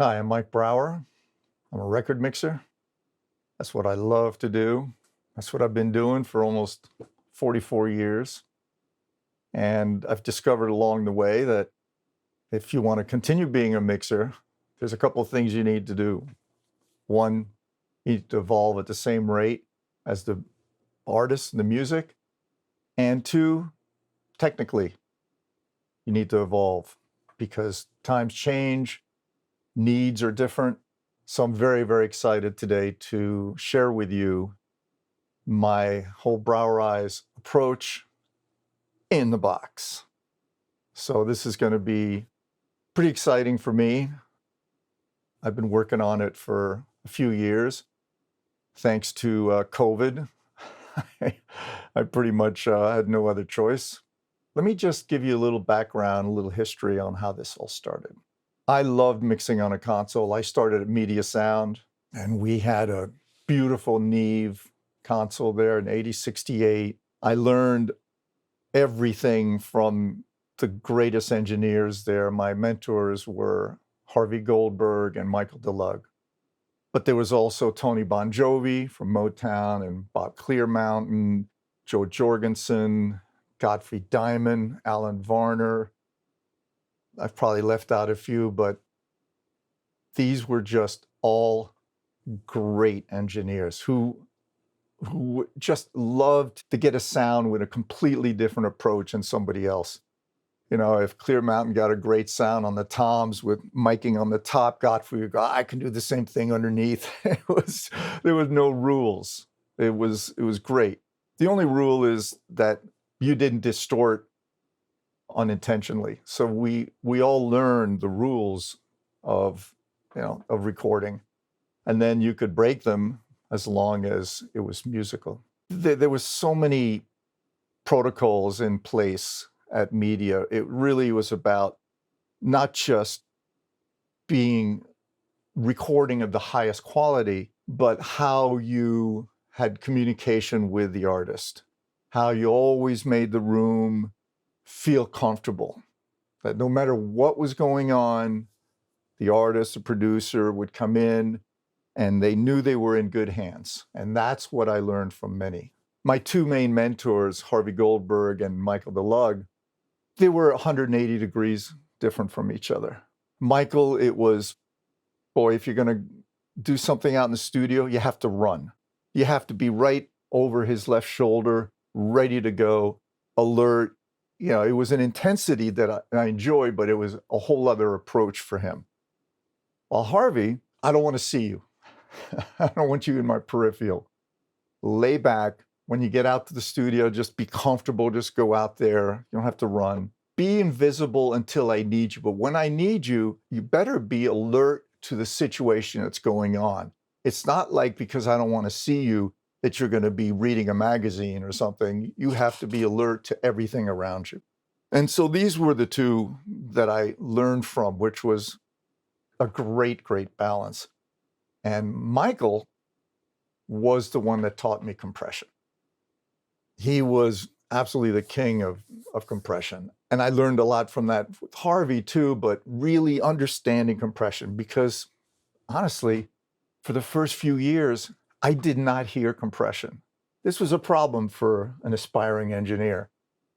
Hi, I'm Mike Brower. I'm a record mixer. That's what I love to do. That's what I've been doing for almost 44 years. And I've discovered along the way that if you want to continue being a mixer, there's a couple of things you need to do. One, you need to evolve at the same rate as the artist and the music. And two, technically, you need to evolve because times change, needs are different. So I'm very, very excited today to share with you my whole Browerize approach in the box. So this is going to be pretty exciting for me. I've been working on it for a few years. Thanks to COVID, I pretty much had no other choice. Let me just give you a little background, a little history on how this all started. I loved mixing on a console. I started at Media Sound, and we had a beautiful Neve console there, an 8068. I learned everything from the greatest engineers there. My mentors were Harvey Goldberg and Michael DeLug. But there was also Tony Bon Jovi from Motown and Bob Clearmountain, Joe Jorgensen, Godfrey Diamond, Alan Varner. I've probably left out a few, but these were just all great engineers who just loved to get a sound with a completely different approach than somebody else. You know, if Clearmountain got a great sound on the toms with miking on the top, Godfrey would go, I can do the same thing underneath. There was no rules. It was great. The only rule is that you didn't distort unintentionally. So we all learned the rules of recording, and then you could break them as long as it was musical. There was so many protocols in place at Media. It really was about not just being recording of the highest quality, but how you had communication with the artist, how you always made the room feel comfortable, that no matter what was going on, the artist, the producer would come in and they knew they were in good hands. And that's what I learned from many. My two main mentors, Harvey Goldberg and Michael DeLug, they were 180 degrees different from each other. Michael, it was, boy, if you're going to do something out in the studio, you have to run. You have to be right over his left shoulder, ready to go, alert. You know, it was an intensity that I enjoyed, but it was a whole other approach for him. While Harvey, I don't want to see you. I don't want you in my peripheral. Lay back. When you get out to the studio, just be comfortable. Just go out there. You don't have to run. Be invisible until I need you. But when I need you, you better be alert to the situation that's going on. It's not like because I don't want to see you that you're going to be reading a magazine or something. You have to be alert to everything around you. And so these were the two that I learned from, which was a great, great balance. And Michael was the one that taught me compression. He was absolutely the king of compression. And I learned a lot from that with Harvey too, but really understanding compression because honestly, for the first few years, I did not hear compression. This was a problem for an aspiring engineer.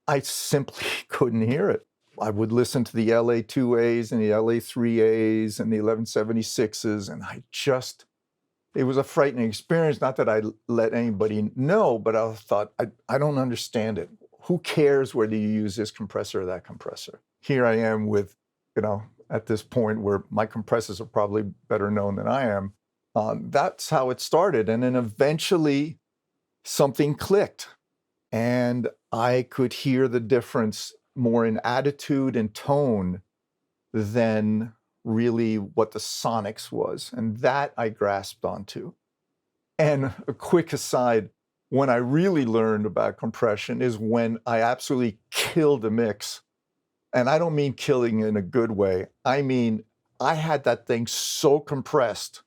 I simply couldn't hear it. I would listen to the LA2As and the LA3As and the 1176s, and it was a frightening experience. Not that I let anybody know, but I thought, I don't understand it. Who cares whether you use this compressor or that compressor? Here I am with, at this point where my compressors are probably better known than I am. That's how it started. And then eventually something clicked and I could hear the difference more in attitude and tone than really what the sonics was. And that I grasped onto. And a quick aside, when I really learned about compression is when I absolutely killed a mix. And I don't mean killing in a good way. I mean, I had that thing so compressed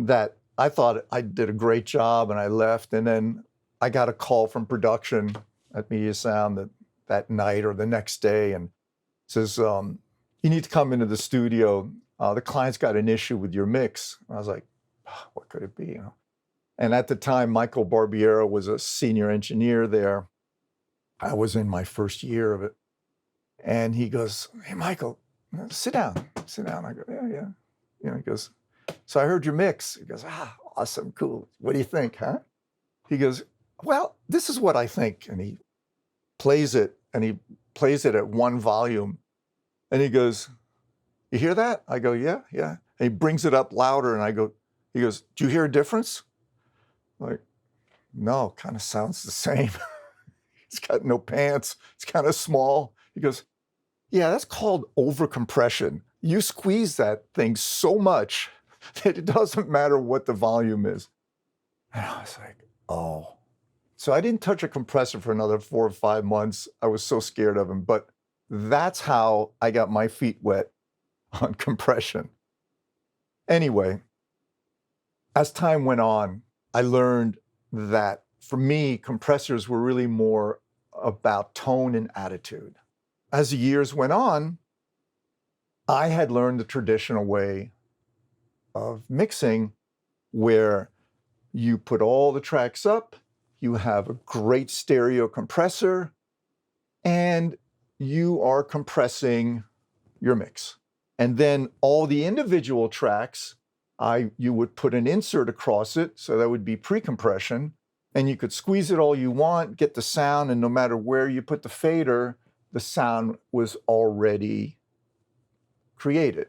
that I thought I did a great job and I left. And then I got a call from production at Media Sound that night or the next day and says, you need to come into the studio. The client's got an issue with your mix. I was like, what could it be? And at the time, Michael Barbiero was a senior engineer there. I was in my first year of it. And he goes, hey, Michael, sit down. I go, yeah. He goes, so I heard your mix. He goes, awesome, cool. What do you think, huh? He goes, well, this is what I think. And he plays it at one volume. And he goes, you hear that? I go, yeah. And he brings it up louder and he goes, do you hear a difference? I'm like, no, kind of sounds the same. It's got no pants. It's kind of small. He goes, yeah, that's called overcompression. You squeeze that thing so much that it doesn't matter what the volume is. And I was like, oh. So I didn't touch a compressor for another 4 or 5 months. I was so scared of him. But that's how I got my feet wet on compression. Anyway, as time went on, I learned that for me, compressors were really more about tone and attitude. As the years went on, I had learned the traditional way of mixing where you put all the tracks up, you have a great stereo compressor, and you are compressing your mix. And then all the individual tracks, you would put an insert across it, so that would be pre-compression, and you could squeeze it all you want, get the sound, and no matter where you put the fader, the sound was already created.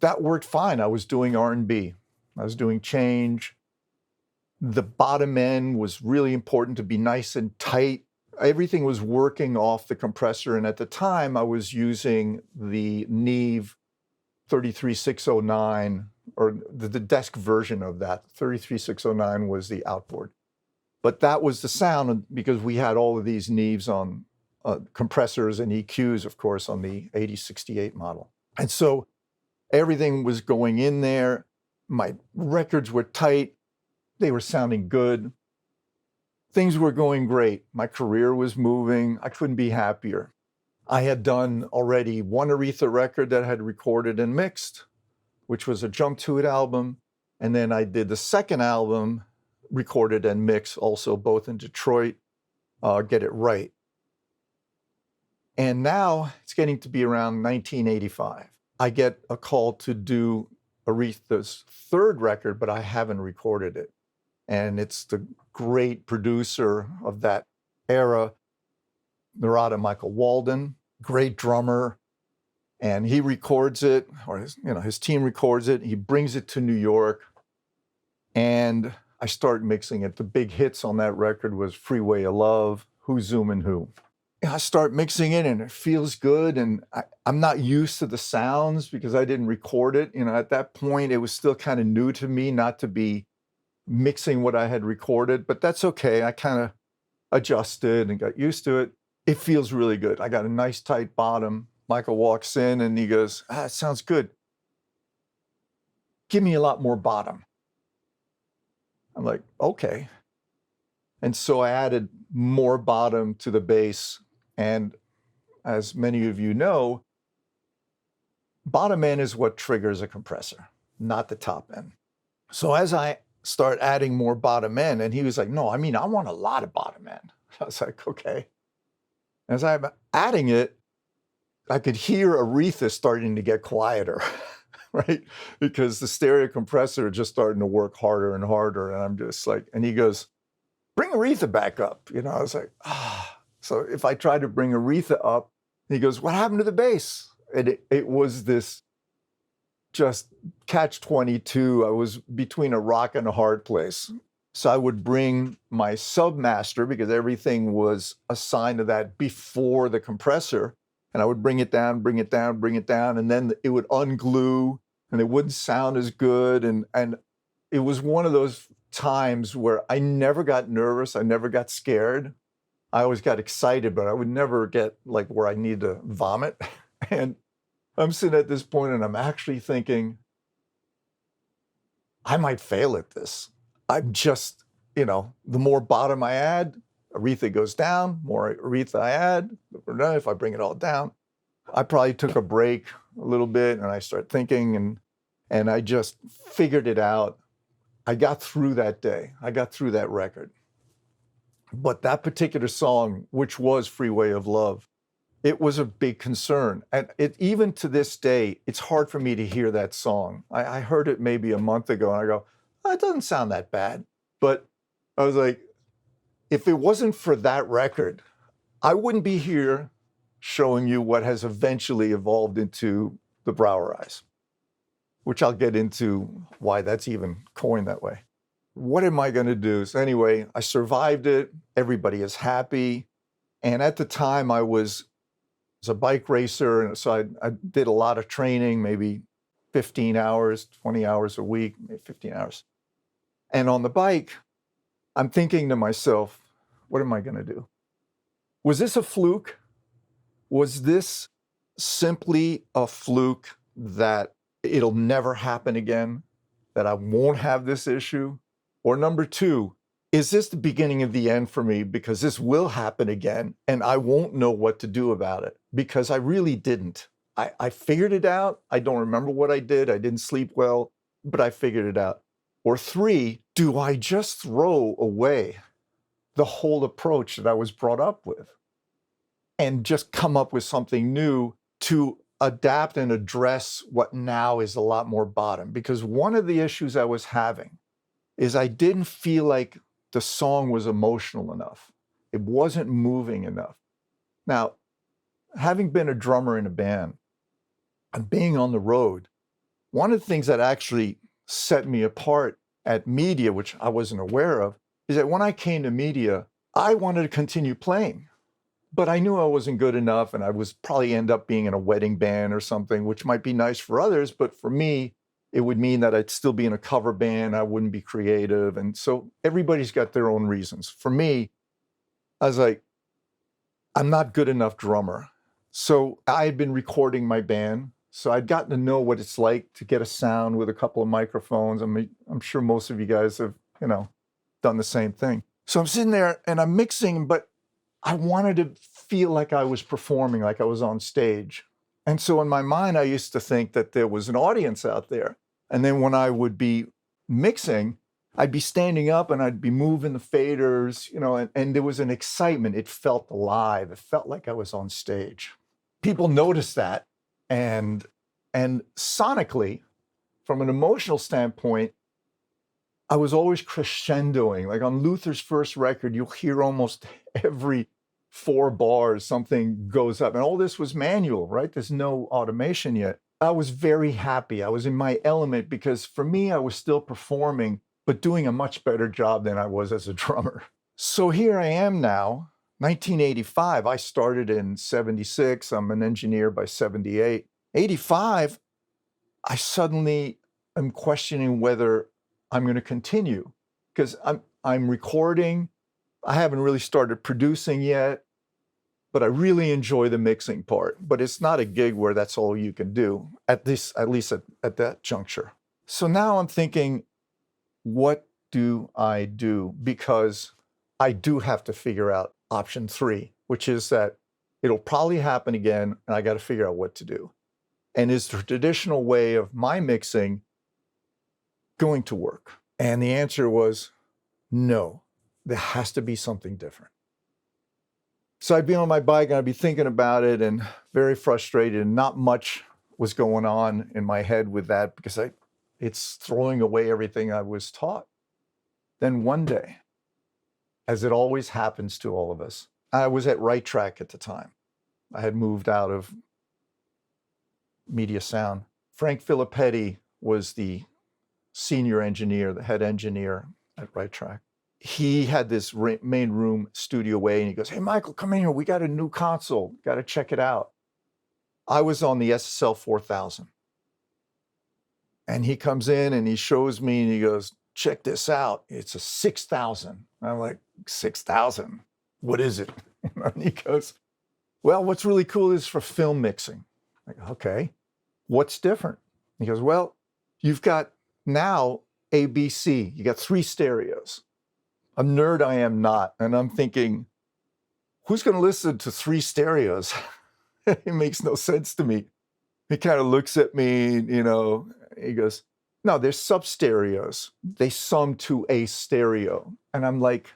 That worked fine. I was doing R&B. I was doing change. The bottom end was really important to be nice and tight. Everything was working off the compressor, and at the time, I was using the Neve 33609, or the desk version of that. 33609 was the outboard. But that was the sound because we had all of these Neves on compressors and EQs, of course, on the 8068 model. And so everything was going in there. My records were tight. They were sounding good. Things were going great. My career was moving. I couldn't be happier. I had done already one Aretha record that I had recorded and mixed, which was a Jump to It album. And then I did the second album, recorded and mixed, also both in Detroit, Get It Right. And now it's getting to be around 1985. I get a call to do Aretha's third record, but I haven't recorded it. And it's the great producer of that era, Narada Michael Walden, great drummer. And he records it, or his team records it. He brings it to New York, and I start mixing it. The big hits on that record was Freeway of Love, Who's Zooming Who. I start mixing it, and it feels good, and I'm not used to the sounds because I didn't record it. At that point, it was still kind of new to me not to be mixing what I had recorded, but that's okay. I kind of adjusted and got used to it. It feels really good. I got a nice tight bottom. Michael walks in and he goes, it sounds good. Give me a lot more bottom. I'm like, okay. And so I added more bottom to the bass. And as many of you know, bottom end is what triggers a compressor, not the top end. So as I start adding more bottom end, and he was like, no, I want a lot of bottom end. I was like, okay. As I'm adding it, I could hear Aretha starting to get quieter, right? Because the stereo compressor just starting to work harder and harder. And I'm just like, and he goes, bring Aretha back up. I was like, So if I tried to bring Aretha up, he goes, what happened to the bass? And it was this just catch-22. I was between a rock and a hard place. So I would bring my submaster, because everything was assigned to that before the compressor, and I would bring it down, and then it would unglue, and it wouldn't sound as good. And it was one of those times where I never got nervous, I never got scared. I always got excited, but I would never get like where I need to vomit. And I'm sitting at this point and I'm actually thinking, I might fail at this. I'm just, the more bottom I add, Aretha goes down, more Aretha I add, if I bring it all down. I probably took a break a little bit and I start thinking, and And I just figured it out. I got through that day. I got through that record. But that particular song, which was Freeway of Love, it was a big concern. And even to this day, it's hard for me to hear that song. I heard it maybe a month ago and I go, oh, it doesn't sound that bad. But I was like, if it wasn't for that record, I wouldn't be here showing you what has eventually evolved into the Brouwer Eyes, which I'll get into why that's even coined that way. What am I going to do? So anyway, I survived it. Everybody is happy. And at the time I was a bike racer. And so I did a lot of training, maybe 15 hours, 20 hours a week, maybe 15 hours. And on the bike, I'm thinking to myself, what am I going to do? Was this a fluke? Was this simply a fluke that it'll never happen again, that I won't have this issue? Or number two, is this the beginning of the end for me because this will happen again and I won't know what to do about it? Because I really didn't. I figured it out. I don't remember what I did. I didn't sleep well, but I figured it out. Or three, do I just throw away the whole approach that I was brought up with and just come up with something new to adapt and address what now is a lot more bottom? Because one of the issues I was having is I didn't feel like the song was emotional enough. It wasn't moving enough. Now, having been a drummer in a band and being on the road, one of the things that actually set me apart at media, which I wasn't aware of, is that when I came to media, I wanted to continue playing, but I knew I wasn't good enough and I was probably end up being in a wedding band or something, which might be nice for others, but for me, it would mean that I'd still be in a cover band, I wouldn't be creative. And so everybody's got their own reasons. For me, I was like, I'm not good enough drummer. So I had been recording my band. So I'd gotten to know what it's like to get a sound with a couple of microphones. I mean, I'm sure most of you guys have, done the same thing. So I'm sitting there and I'm mixing, but I wanted to feel like I was performing, like I was on stage. And so in my mind, I used to think that there was an audience out there. And then when I would be mixing, I'd be standing up and I'd be moving the faders, and there was an excitement. It felt alive. It felt like I was on stage. People noticed that. And sonically, from an emotional standpoint, I was always crescendoing. Like on Luther's first record, you'll hear almost every 4 bars, something goes up. And all this was manual, right? There's no automation yet. I was very happy. I was in my element because for me, I was still performing, but doing a much better job than I was as a drummer. So here I am now, 1985. I started in 76. I'm an engineer by 78. 85, I suddenly am questioning whether I'm going to continue because I'm recording. I haven't really started producing yet, but I really enjoy the mixing part. But it's not a gig where that's all you can do, at least at that juncture. So now I'm thinking, what do I do? Because I do have to figure out option 3, which is that it'll probably happen again, and I got to figure out what to do. And is the traditional way of my mixing going to work? And the answer was no. There has to be something different. So I'd be on my bike and I'd be thinking about it and very frustrated, and not much was going on in my head with that because it's throwing away everything I was taught. Then one day, as it always happens to all of us, I was at Right Track at the time. I had moved out of Media Sound. Frank Filippetti was the senior engineer, the head engineer at Right Track. He had this main room Studio A, and he goes, "Hey, Michael, come in here. We got a new console. Got to check it out." I was on the SSL 4000. And he comes in and he shows me and he goes, "Check this out. It's a 6000. I'm like, 6000? What is it? And he goes, "Well, what's really cool is for film mixing." I go, "Okay. What's different?" He goes, "Well, you've got now ABC. You got 3 stereos." A nerd I am not. And I'm thinking, who's going to listen to 3 stereos? It makes no sense to me. He kind of looks at me, he goes, no, they're sub stereos. They sum to a stereo. And I'm like,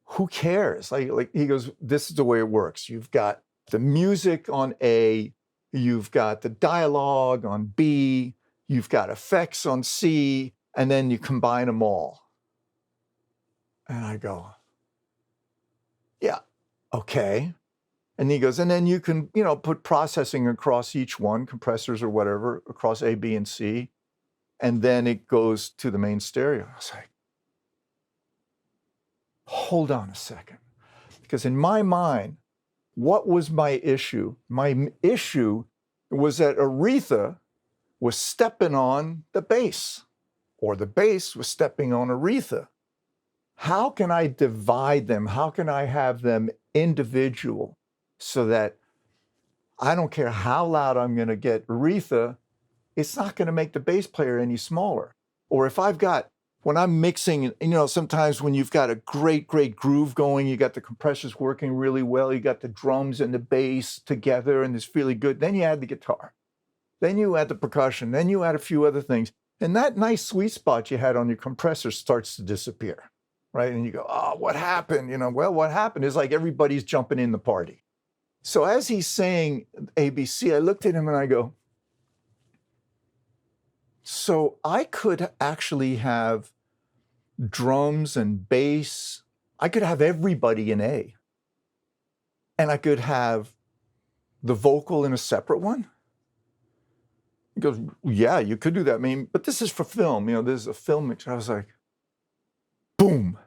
who cares? Like he goes, this is the way it works. You've got the music on A, you've got the dialogue on B, you've got effects on C, and then you combine them all. And I go, yeah, okay. And he goes, and then you can, put processing across each one, compressors or whatever, across A, B, and C. And then it goes to the main stereo. I was like, hold on a second. Because in my mind, what was my issue? My issue was that Aretha was stepping on the bass, or the bass was stepping on Aretha. How can I divide them? How can I have them individual so that I don't care how loud I'm going to get Aretha, it's not going to make the bass player any smaller. Or if when I'm mixing, sometimes when you've got a great groove going, you got the compressors working really well, you got the drums and the bass together and it's really good. Then you add the guitar, then you add the percussion, then you add a few other things. And that nice sweet spot you had on your compressor starts to disappear, right? And you go, oh, what happened? Well, what happened is like everybody's jumping in the party. So as he's saying ABC, I looked at him and I go, so I could actually have drums and bass. I could have everybody in A. And I could have the vocal in a separate one. He goes, yeah, you could do that. But this is for film. This is a film mixer. I was like, boom.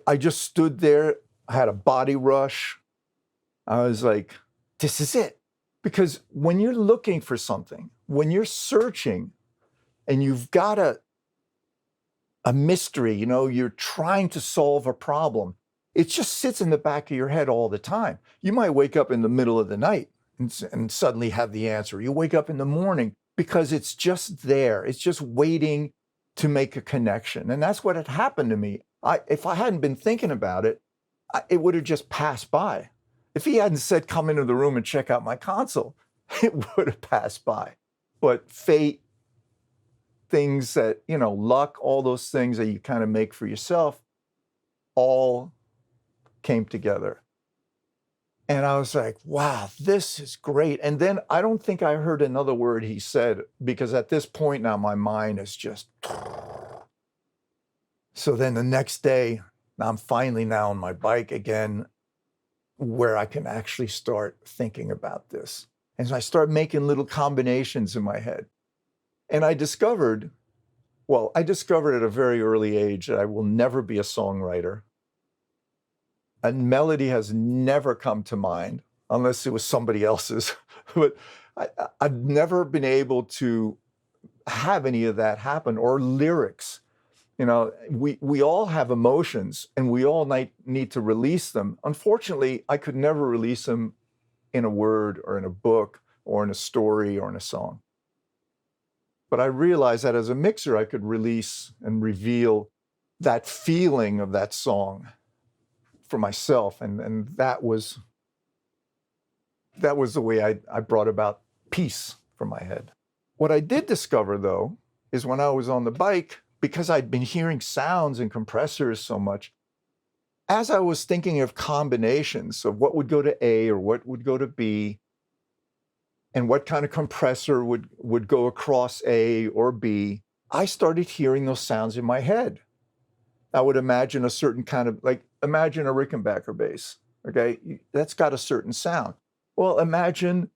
I just stood there. I had a body rush. I was like, this is it. Because when you're looking for something, when you're searching and you've got a mystery, you're trying to solve a problem, it just sits in the back of your head all the time. You might wake up in the middle of the night and suddenly have the answer. You wake up in the morning because it's just there. It's just waiting to make a connection. And that's what had happened to me. If I hadn't been thinking about it, it would have just passed by. If he hadn't said, come into the room and check out my console, it would have passed by. But fate, things that, luck, all those things that you kind of make for yourself, all came together. And I was like, wow, this is great. And then I don't think I heard another word he said, because at this point now my mind is just. So then the next day, I'm finally now on my bike again, where I can actually start thinking about this. And so I start making little combinations in my head. And I discovered at a very early age that I will never be a songwriter. A melody has never come to mind unless it was somebody else's. But I've never been able to have any of that happen, or lyrics. We all have emotions and we all need to release them. Unfortunately, I could never release them in a word or in a book or in a story or in a song. But I realized that as a mixer, I could release and reveal that feeling of that song for myself. And that was the way I brought about peace from my head. What I did discover, though, is when I was on the bike, because I'd been hearing sounds and compressors so much, as I was thinking of combinations of what would go to A or what would go to B, and what kind of compressor would go across A or B, I started hearing those sounds in my head. I would imagine a certain kind of, imagine a Rickenbacker bass, okay? That's got a certain sound. Well, imagine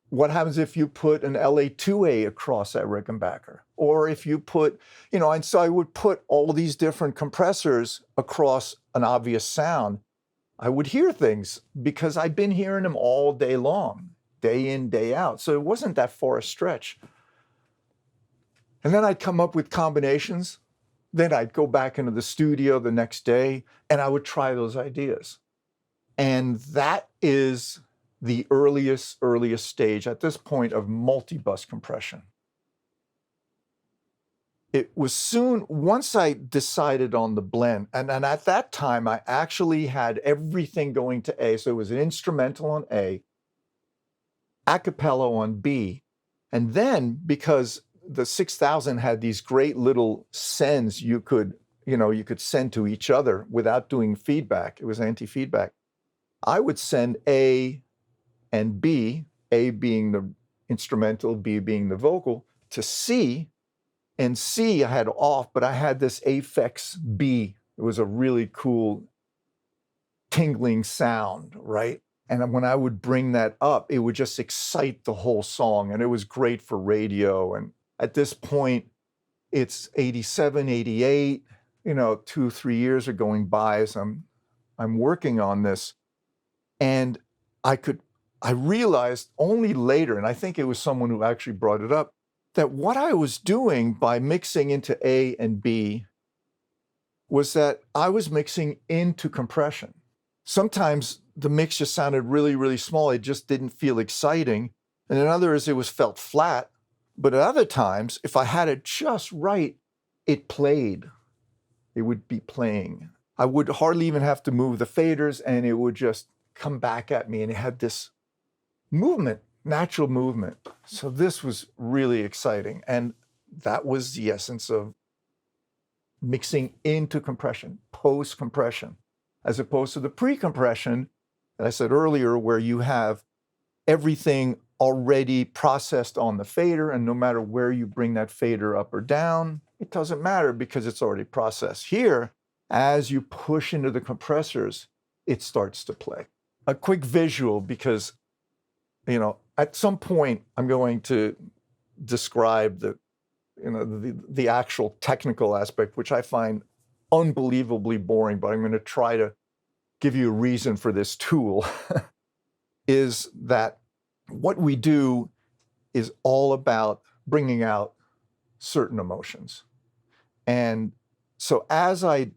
what happens if you put an LA2A across that Rickenbacker, or if you put, and so I would put all these different compressors across an obvious sound. I would hear things because I'd been hearing them all day long, day in, day out. So it wasn't that far a stretch. And then I'd come up with combinations. Then I'd go back into the studio the next day and I would try those ideas. And that is the earliest stage at this point of multi-bus compression. It was soon, once I decided on the blend, and at that time I actually had everything going to A. So it was an instrumental on A. a cappella on B. And then because the 6000 had these great little sends you could send to each other without doing feedback. It was anti-feedback. I would send A and B, A being the instrumental, B being the vocal, to C. And C I had off, but I had this Aphex B. It was a really cool tingling sound, right? And when I would bring that up, it would just excite the whole song. And it was great for radio. And at this point, it's 87, 88, 2-3 years are going by as I'm working on this. And I realized only later, and I think it was someone who actually brought it up, that what I was doing by mixing into A and B was that I was mixing into compression. Sometimes the mix just sounded really, really small. It just didn't feel exciting. And in others, it felt flat. But at other times, if I had it just right, it played. It would be playing. I would hardly even have to move the faders, and it would just come back at me. And it had this movement, natural movement. So this was really exciting. And that was the essence of mixing into compression, post-compression, as opposed to the pre-compression that I said earlier, where you have everything already processed on the fader, and no matter where you bring that fader up or down, it doesn't matter because it's already processed. Here, as you push into the compressors, it starts to play. A quick visual, because at some point I'm going to describe the actual technical aspect, which I find unbelievably boring, but I'm going to try to give you a reason for this tool, is that what we do is all about bringing out certain emotions. And so as I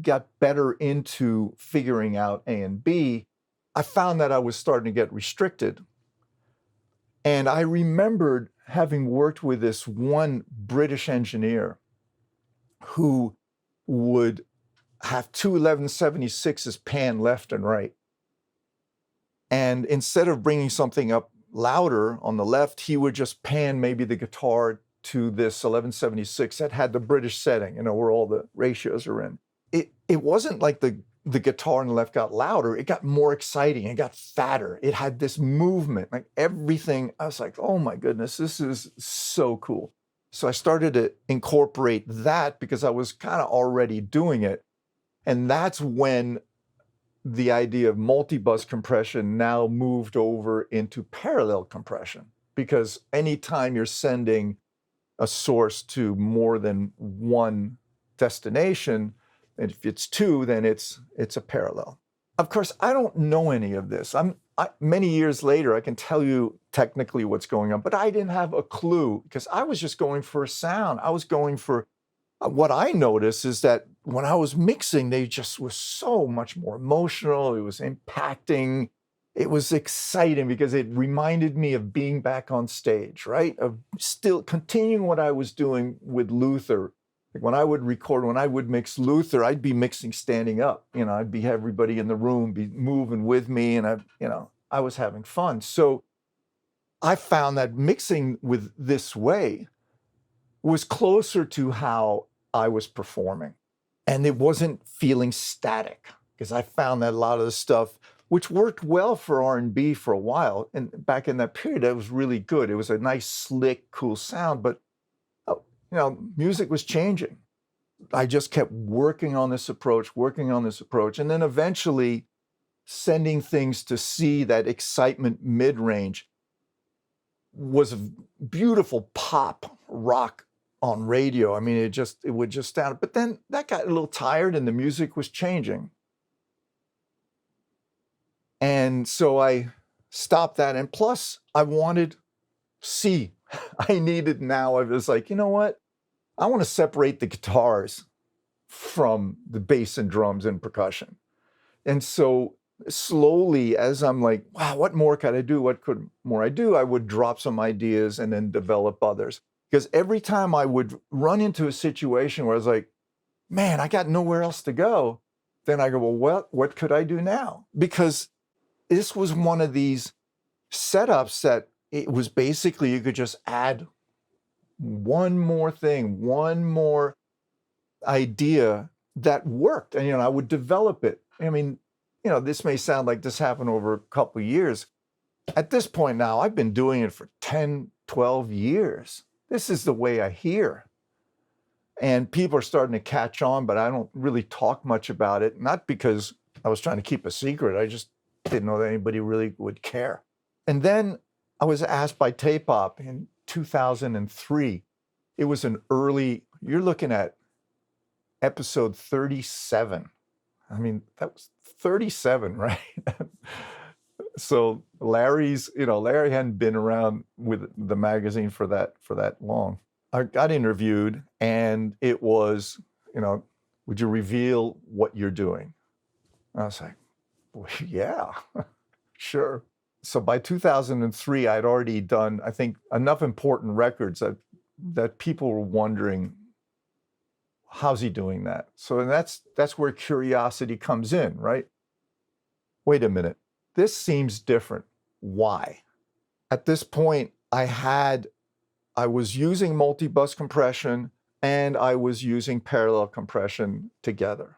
got better into figuring out A and B, I found that I was starting to get restricted. And I remembered having worked with this one British engineer who would have two 1176s pan left and right. And instead of bringing something up louder on the left, he would just pan maybe the guitar to this 1176 that had the British setting, where all the ratios are in. It wasn't like the guitar on the left got louder. It got more exciting. It got fatter. It had this movement, like everything. I was like, oh my goodness, this is so cool. So I started to incorporate that because I was kind of already doing it. And that's when the idea of multi-bus compression now moved over into parallel compression, because anytime you're sending a source to more than one destination, and if it's two, then it's a parallel. Of course, I don't know any of this. Many years later, I can tell you technically what's going on, but I didn't have a clue because I was just going for a sound. I was going for what I noticed is that when I was mixing, they just were so much more emotional. It was impacting. It was exciting because it reminded me of being back on stage, right? Of still continuing what I was doing with Luther. Like when I would mix Luther, I'd be mixing standing up. I'd be everybody in the room be moving with me, and I was having fun. So I found that mixing with this way was closer to how I was performing. And it wasn't feeling static, because I found that a lot of the stuff, which worked well for R&B for a while, and back in that period, that was really good. It was a nice, slick, cool sound, but music was changing. I just kept working on this approach, and then eventually sending things to C, that excitement mid-range, was a beautiful pop rock on radio. I mean, it would just sound, but then that got a little tired and the music was changing. And so I stopped that. And plus I wanted C. I was like, you know what? I want to separate the guitars from the bass and drums and percussion. And so slowly, as I'm like, wow, what more could I do? What could more I do? I would drop some ideas and then develop others. Because every time I would run into a situation where I was like, man, I got nowhere else to go, then I go, well, what could I do now? Because this was one of these setups that it was basically you could just add one more thing, one more idea that worked. And, I would develop it. I mean, this may sound like this happened over a couple of years. At this point now, I've been doing it for 10, 12 years. This is the way I hear. And people are starting to catch on, but I don't really talk much about it. Not because I was trying to keep a secret. I just didn't know that anybody really would care. And then I was asked by Tape Op in 2003. It was an early, you're looking at episode 37. I mean, that was 37, right? So Larry hadn't been around with the magazine for that long. I got interviewed, and it was, would you reveal what you're doing? I was like, well, yeah, sure. So by 2003, I'd already done, I think, enough important records that people were wondering, how's he doing that? So that's where curiosity comes in, right? Wait a minute, this seems different. Why? At this point, I was using multi-bus compression and I was using parallel compression together.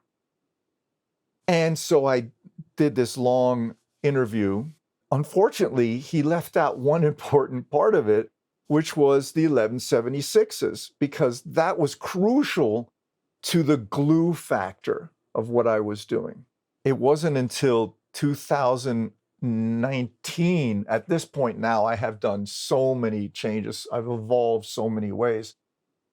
And so I did this long interview. Unfortunately, he left out one important part of it, which was the 1176s, because that was crucial to the glue factor of what I was doing. It wasn't until 2019, at this point now, I have done so many changes, I've evolved so many ways,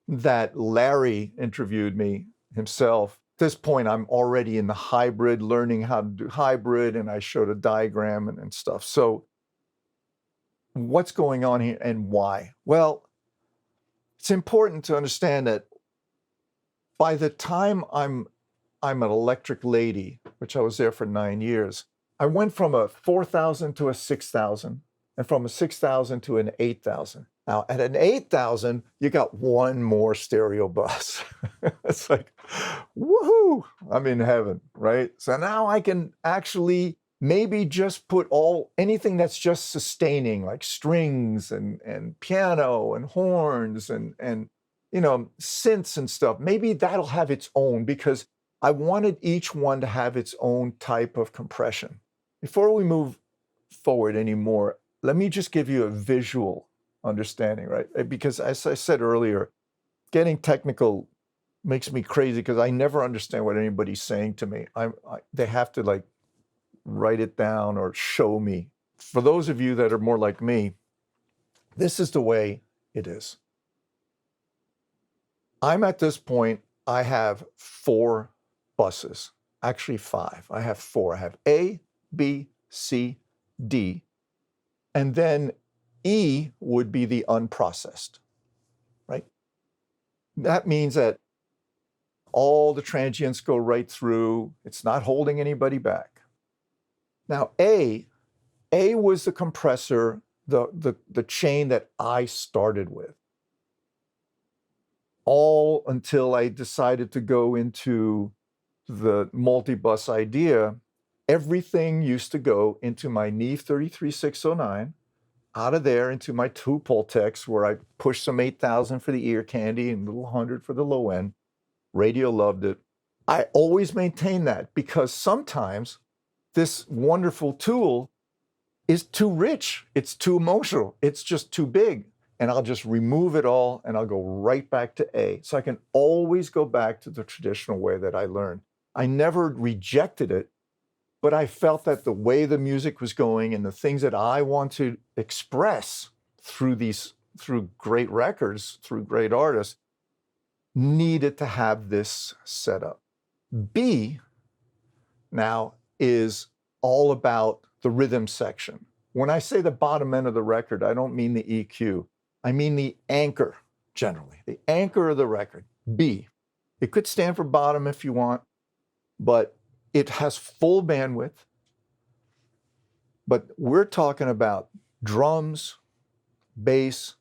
that Larry interviewed me himself. At this point, I'm already in the hybrid, learning how to do hybrid, and I showed a diagram and stuff. So what's going on here and why? Well, it's important to understand that by the time I'm an Electric Lady, which I was there for 9 years, I went from a 4,000 to a 6,000, and from a 6,000 to an 8,000. Now, at an 8,000, you got one more stereo bus. It's like, woohoo, I'm in heaven, right? So now I can actually maybe just put anything that's just sustaining, like strings and piano and horns and synths and stuff. Maybe that'll have its own, because I wanted each one to have its own type of compression. Before we move forward anymore, let me just give you a visual understanding, right? Because as I said earlier, getting technical makes me crazy because I never understand what anybody's saying to me. They have to like write it down or show me. For those of you that are more like me, this is the way it is. I'm at this point, I have 4 buses, actually 5. I have 4. I have A, B, C, D, and then E would be the unprocessed, right? That means that all the transients go right through. It's not holding anybody back. Now, A was the compressor, the chain that I started with. All until I decided to go into the multi-bus idea, everything used to go into my Neve 33609, out of there into my 2 Pultecs, where I pushed some 8,000 for the ear candy and a little 100 for the low end. Radio loved it. I always maintain that because sometimes this wonderful tool is too rich. It's too emotional. It's just too big. And I'll just remove it all and I'll go right back to A. So I can always go back to the traditional way that I learned. I never rejected it, but I felt that the way the music was going and the things that I want to express through great records, through great artists, needed to have this setup. B now is all about the rhythm section. When I say the bottom end of the record, I don't mean the EQ. I mean the anchor, generally, the anchor of the record, B. It could stand for bottom if you want, but it has full bandwidth. But we're talking about drums, bass,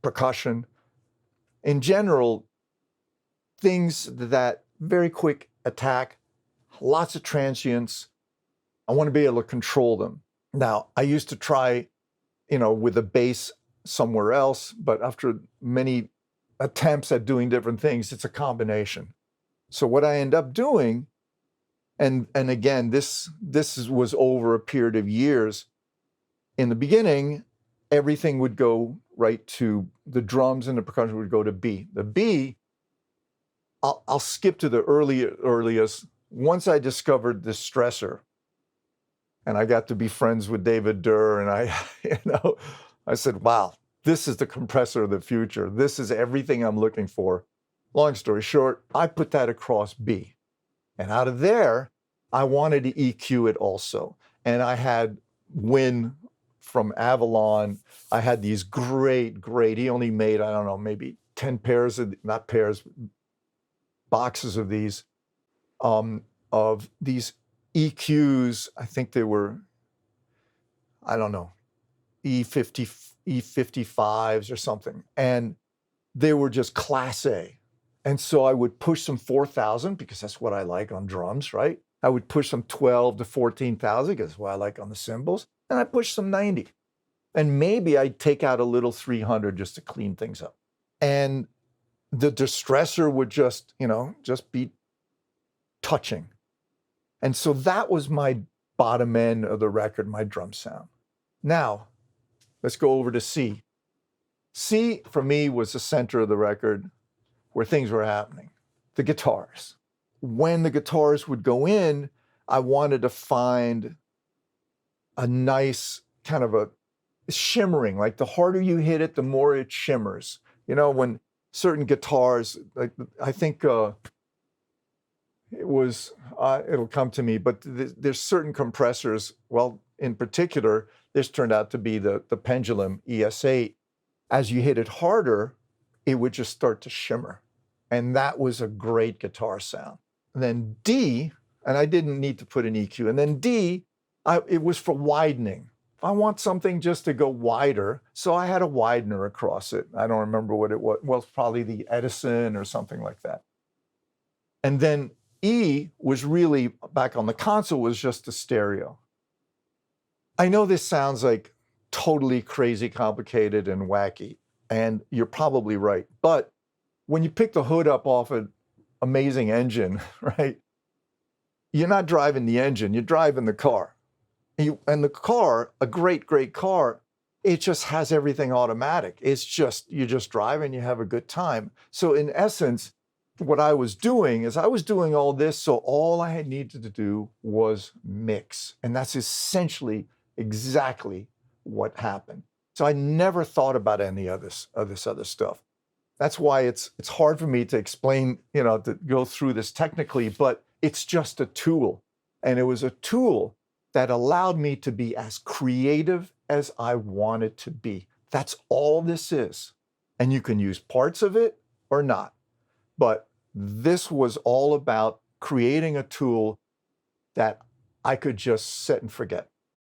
percussion, in general, things that very quick attack, lots of transients. I want to be able to control them. Now, I used to try, with a bass somewhere else, but after many attempts at doing different things, it's a combination. So what I end up doing, and again, this was over a period of years. In the beginning, everything would go right to the drums, and the percussion would go to B. The B, I'll skip to the earliest. Once I discovered the stressor, and I got to be friends with David Durr, and I said, wow, this is the compressor of the future. This is everything I'm looking for. Long story short, I put that across B. And out of there, I wanted to EQ it also. And I had Win from Avalon. I had these great, he only made, I don't know, maybe 10 pairs of, not pairs, boxes of these EQs. I think they were, I don't know, E55s or something. And they were just class A. And so I would push some 4,000 because that's what I like on drums, right? I would push some 12 to 14,000 because that's what I like on the cymbals. And I pushed some 90. And maybe I'd take out a little 300 just to clean things up. And the distressor would just be touching. And so that was my bottom end of the record, my drum sound. Now, let's go over to C. C, for me, was the center of the record where things were happening. The guitars. When the guitars would go in, I wanted to find a nice kind of a shimmering, like the harder you hit it, the more it shimmers. When certain guitars, like I think it was, it'll come to me, but there's certain compressors, well, in particular, this turned out to be the Pendulum ES8. As you hit it harder, it would just start to shimmer. And that was a great guitar sound. And then D, and I didn't need to put an EQ, and then D, it was for widening. I want something just to go wider, so I had a widener across it. I don't remember what it was. Well, it's probably the Edison or something like that. And then E was really, back on the console, was just a stereo. I know this sounds like totally crazy, complicated, and wacky, and you're probably right. But when you pick the hood up off an amazing engine, right, you're not driving the engine, you're driving the car. And the car, a great, great car, it just has everything automatic. It's just, you just drive and you have a good time. So in essence, what I was doing is I was doing all this, so all I had needed to do was mix. And that's essentially exactly what happened. So I never thought about any of this other stuff. That's why it's hard for me to explain, to go through this technically, but it's just a tool. And it was a tool that allowed me to be as creative as I wanted to be. That's all this is. And you can use parts of it or not. But this was all about creating a tool that I could just set and forget.